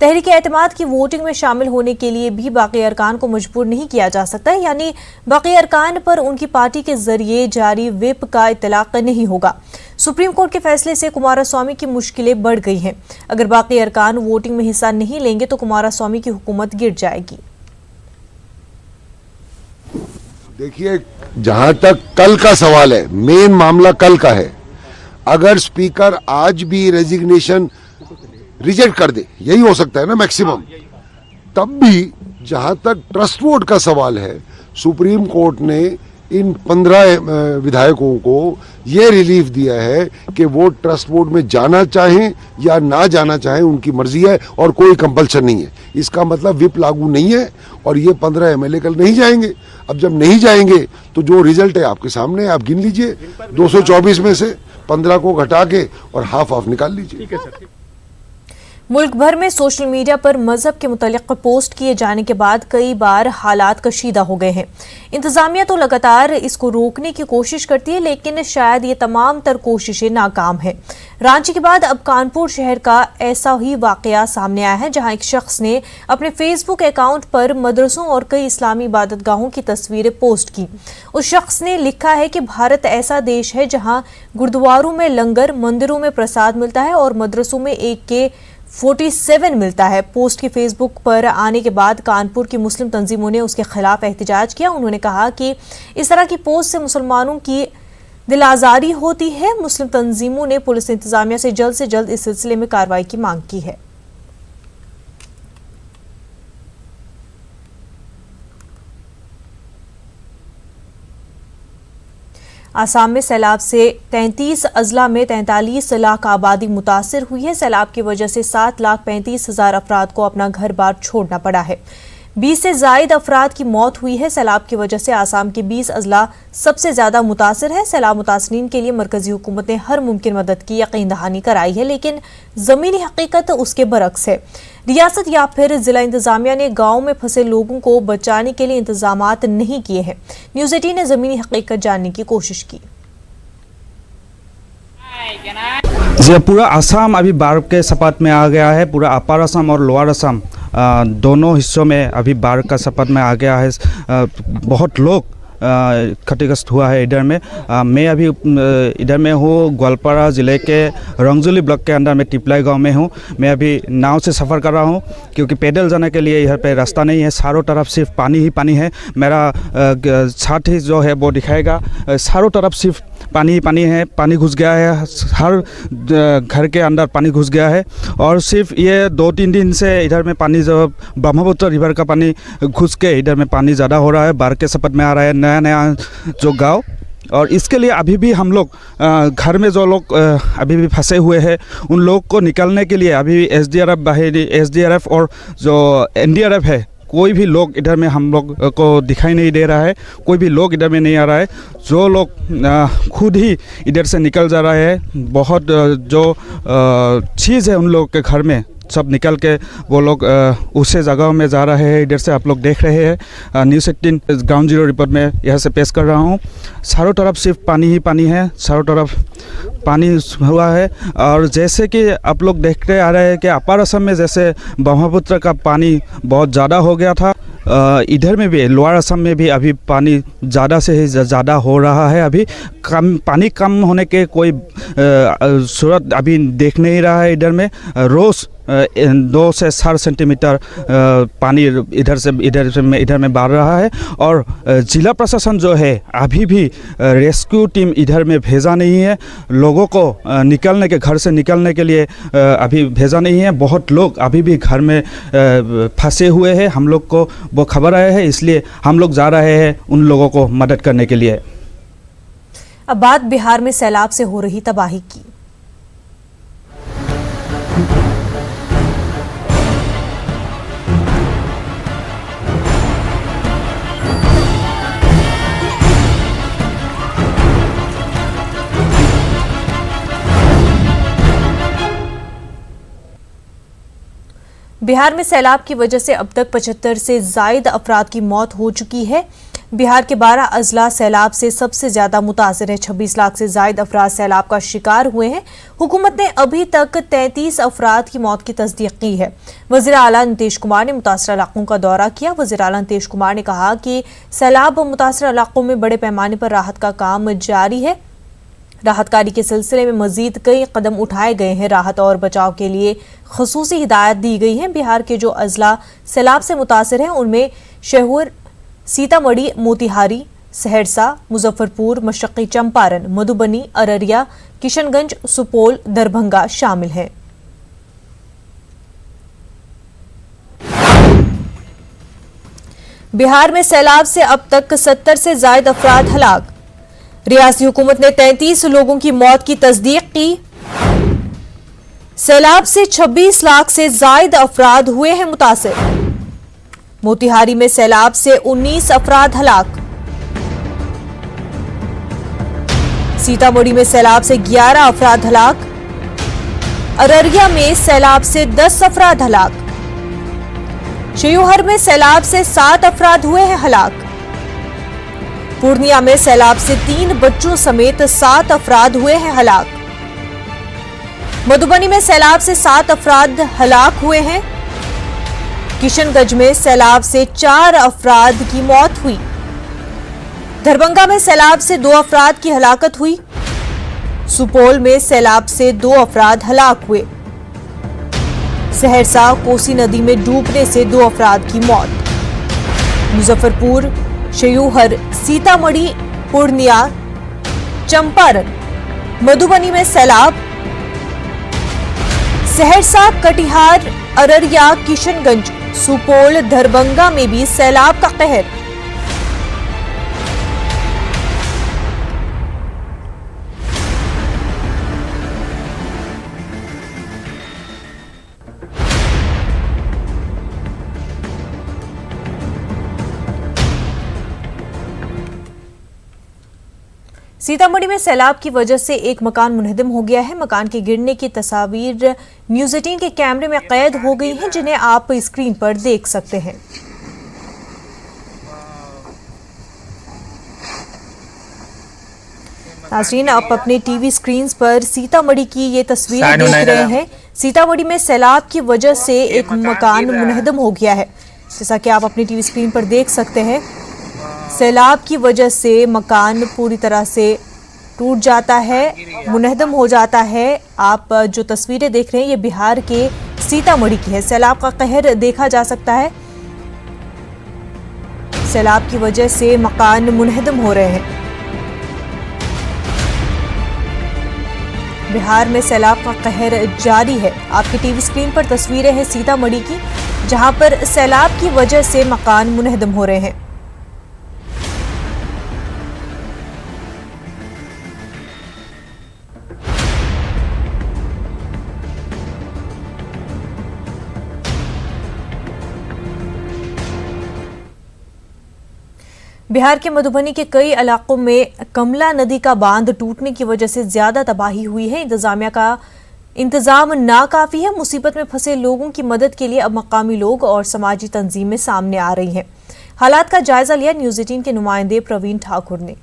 तहरीक-ए-एतमाद की वोटिंग में शामिल होने के लिए भी बाकी अरकान को मजबूर नहीं किया जा सकता है, यानी बाकी अरकान पर उनकी पार्टी के जरिए जारी व्हिप का इतलाक नहीं होगा। सुप्रीम कोर्ट के फैसले से कुमारस्वामी की मुश्किलें बढ़ गई हैं। अगर बाकी अरकान वोटिंग में हिस्सा नहीं लेंगे तो कुमारस्वामी की हुकूमत गिर जाएगी। देखिए, जहां तक कल का सवाल है, मेन मामला कल का है। अगर स्पीकर आज भी रेजिग्नेशन रिजेक्ट कर दे, यही हो सकता है ना मैक्सिमम, तब भी जहां तक ट्रस्ट वोट का सवाल है, सुप्रीम कोर्ट ने इन 15 विधायकों को यह रिलीफ दिया है कि वो ट्रस्ट वोट में जाना चाहें या ना जाना चाहें, उनकी मर्जी है और कोई कंपल्शन नहीं है। इसका मतलब व्हिप लागू नहीं है और ये 15 एमएलए कल नहीं जाएंगे। अब जब नहीं जाएंगे तो जो रिजल्ट है आपके सामने, आप गिन लीजिए, 224 में से 15 को घटा के और हाफ निकाल लीजिए। ठीक है सर। मुल्क भर में सोशल मीडिया पर मजहब के मुतालिक पोस्ट किए जाने के बाद कई बार हालात कशीदा हो गए हैं। इंतजामिया तो लगातार इसको रोकने की कोशिश करती है, लेकिन शायद ये तमाम तर कोशिशें नाकाम हैं। रांची के बाद अब कानपुर शहर का ऐसा ही वाकया सामने आया है, जहां एक शख्स ने अपने फेसबुक अकाउंट पर मदरसों और कई इस्लामी इबादतगाहों की तस्वीरें पोस्ट की। उस शख्स ने लिखा है कि भारत ऐसा देश है जहां गुरुद्वारों में लंगर, मंदिरों में प्रसाद मिलता है और मदरसों में AK-47 मिलता है। पोस्ट की फेसबुक पर आने के बाद कानपुर की मुस्लिम तंजीमों ने उसके खिलाफ एहतजाज किया। उन्होंने कहा कि इस तरह की पोस्ट से मुसलमानों की दिल आज़ारी होती है। मुस्लिम तंजीमों ने पुलिस इंतजामिया से जल्द इस सिलसिले में कार्रवाई की मांग की है। आसाम में सैलाब से 33 अजला में 43 लाख आबादी मुतासिर हुई है। सैलाब की वजह से 7,35,000 अफराद को अपना घर बार छोड़ना पड़ा है। 20 से जायद अफराद की मौत हुई है। सैलाब की वजह से आसाम के 20 अजला सबसे ज्यादा मुतासिर है। सैलाब मुतासिरीन के लिए मरकजी हुकूमत ने हर मुमकिन मदद की यकीन दहानी कराई है, लेकिन जमीनी हकीकत उसके बरक्स है। रियासत या फिर जिला इंतजामिया ने गाँव में फंसे लोगों को बचाने के लिए इंतजामात नहीं किए हैं। न्यूज़ 18 ने जमीनी हकीकत जानने की कोशिश की। जी, पूरा असम अभी बाढ़ के सपाट में आ गया है। पूरा अपर असम और लोअर असम दोनों हिस्सों में अभी बाढ़ का सपाट में आ गया है। बहुत लोग क्षतिग्रस्त हुआ है इधर में। मैं अभी इधर में हूँ, ग्वालपारा ज़िले के रंगजुली ब्लॉक के अंदर में टिपलाई गांव में हूँ। मैं अभी नाव से सफ़र कर रहा हूँ क्योंकि पैदल जाने के लिए यहाँ पे रास्ता नहीं है। चारों तरफ सिर्फ पानी ही पानी है। मेरा छत ही जो है वो दिखाएगा, चारों तरफ सिर्फ पानी ही पानी है। पानी घुस गया है, हर घर के अंदर पानी घुस गया है। और सिर्फ ये 2-3 दिन से इधर में पानी, जो ब्रह्मपुत्र रिवर का पानी घुस के इधर में पानी ज़्यादा हो रहा है। बाढ़ के सपट में आ रहा है नया जो गांव। और इसके लिए अभी भी हम लोग घर में जो लोग अभी भी फंसे हुए हैं, उन लोग को निकालने के लिए अभी SDRF और जो NDRF है, कोई भी लोग इधर में हम लोग को दिखाई नहीं दे रहा है। कोई भी लोग इधर में नहीं आ रहा है। जो लोग खुद ही इधर से निकल जा रहा है, बहुत जो चीज़ है उन लोग के घर में सब निकल के वो लोग उसे जगह में जा रहे हैं। इधर से आप लोग देख रहे हैं। न्यूज़ 18 ग्राउंड जीरो रिपोर्ट में यहाँ से पेश कर रहा हूँ। चारों तरफ सिर्फ पानी ही पानी है, चारों तरफ पानी हुआ है। और जैसे कि आप लोग देखते आ रहे हैं कि अपर असम में जैसे ब्रह्मपुत्र का पानी बहुत ज़्यादा हो गया था, इधर में भी लोअर असम में भी अभी पानी ज़्यादा से ज़्यादा हो रहा है। अभी पानी कम होने के कोई सूरत अभी देख नहीं रहा है। इधर में रोज़ 2 से 4 सेंटीमीटर पानी इधर में बढ़ रहा है। और जिला प्रशासन जो है अभी भी रेस्क्यू टीम इधर में भेजा नहीं है। लोगों को घर से निकलने के लिए अभी भेजा नहीं है। बहुत लोग अभी भी घर में फंसे हुए हैं। हम लोग को वो खबर आया है, इसलिए हम लोग जा रहे हैं उन लोगों को मदद करने के लिए। अब बात बिहार में सैलाब से हो रही तबाही की। बिहार में सैलाब की वजह से अब तक 75 से जायद अफराद की मौत हो चुकी है। बिहार के 12 अजला सैलाब से सबसे ज्यादा मुतासिर है। 26 लाख से जायद अफराद सैलाब का शिकार हुए हैं। हुकूमत ने अभी तक 33 अफराद की मौत की तस्दीक की है। वज़ीर आला नीतीश कुमार ने मुतासरा इलाकों का दौरा किया। वज़ीर आला नीतीश कुमार ने कहा कि सैलाब मुतासरा इलाकों में बड़े पैमाने पर राहत का काम जारी है। राहत कार्य के सिलसिले में मजीद कई कदम उठाए गए हैं। राहत और बचाव के लिए खुसूसी हिदायत दी गई है। बिहार के जो अजला सैलाब से मुतासिर हैं उनमें शेहूर, सीतामढ़ी, मोतिहारी, सहरसा, मुजफ्फरपुर, मशक्की चंपारण, मधुबनी, अररिया, किशनगंज, सुपौल, दरभंगा शामिल हैं। बिहार में सैलाब से अब तक 70 से जायद अफराद हलाक। रियासती हुकूमत ने 33 लोगों की मौत की तस्दीक की। सैलाब से 26 लाख से जायद अफराद हुए हैं मुतासिर। मोतिहारी में सैलाब से 19 अफराद हलाक। सीतामढ़ी में सैलाब से 11 अफराद हलाक। अररिया में सैलाब से 10 अफराद हलाक। शिवहर में सैलाब से 7 अफराद हुए हैं हलाक। पूर्णिया में सैलाब से 3 बच्चों समेत 7 अफराद हुए हैं हलाक। मधुबनी में सैलाब से 7 अफराद हलाक हुए हैं। किशनगंज में सैलाब से 4 अफराद की मौत हुई। दरभंगा में सैलाब से 2 अफराद की हलाकत हुई। सुपौल में सैलाब से 2 अफराद हलाक हुए। सहरसा कोसी नदी में डूबने से 2 अफराद की मौत। मुजफ्फरपुर, शिवहर, सीतामढ़ी, पूर्णिया, चंपारण, मधुबनी में सैलाब। सहरसा, कटिहार, अररिया, किशनगंज, सुपौल, दरभंगा में भी सैलाब का कहर। सीतामढ़ी में सैलाब की वजह से एक मकान मुनहदम हो गया है। मकान के गिरने की तस्वीर न्यूज़ 18 के कैमरे में कैद हो गई हैं, जिन्हें आप स्क्रीन पर देख सकते हैं। नाज़रीन, आप अपने टीवी स्क्रीन पर सीतामढ़ी की ये तस्वीरें देख रहे हैं। सीतामढ़ी में सैलाब की वजह से एक मकान मुनहदम हो गया है। जैसा कि आप अपनी टीवी स्क्रीन पर देख सकते हैं, सैलाब की वजह से मकान पूरी तरह से टूट जाता है, मुनहदम हो जाता है। आप जो तस्वीरें देख रहे हैं ये बिहार के सीतामढ़ी की है। सैलाब का कहर देखा जा सकता है। सैलाब की वजह से मकान मुनहदम हो रहे हैं। बिहार में सैलाब का कहर जारी है। आपकी टीवी स्क्रीन पर तस्वीरें हैं सीतामढ़ी की, जहां पर सैलाब की वजह से मकान मुनहदम हो रहे हैं। बिहार के मधुबनी के कई इलाकों में कमला नदी का बांध टूटने की वजह से ज्यादा तबाही हुई है। इंतजामिया का इंतजाम नाकाफी है। मुसीबत में फंसे लोगों की मदद के लिए अब मकामी लोग और समाजी तंजीमें सामने आ रही हैं। हालात का जायजा लिया न्यूज़ 18 के नुमाइंदे प्रवीण ठाकुर ने।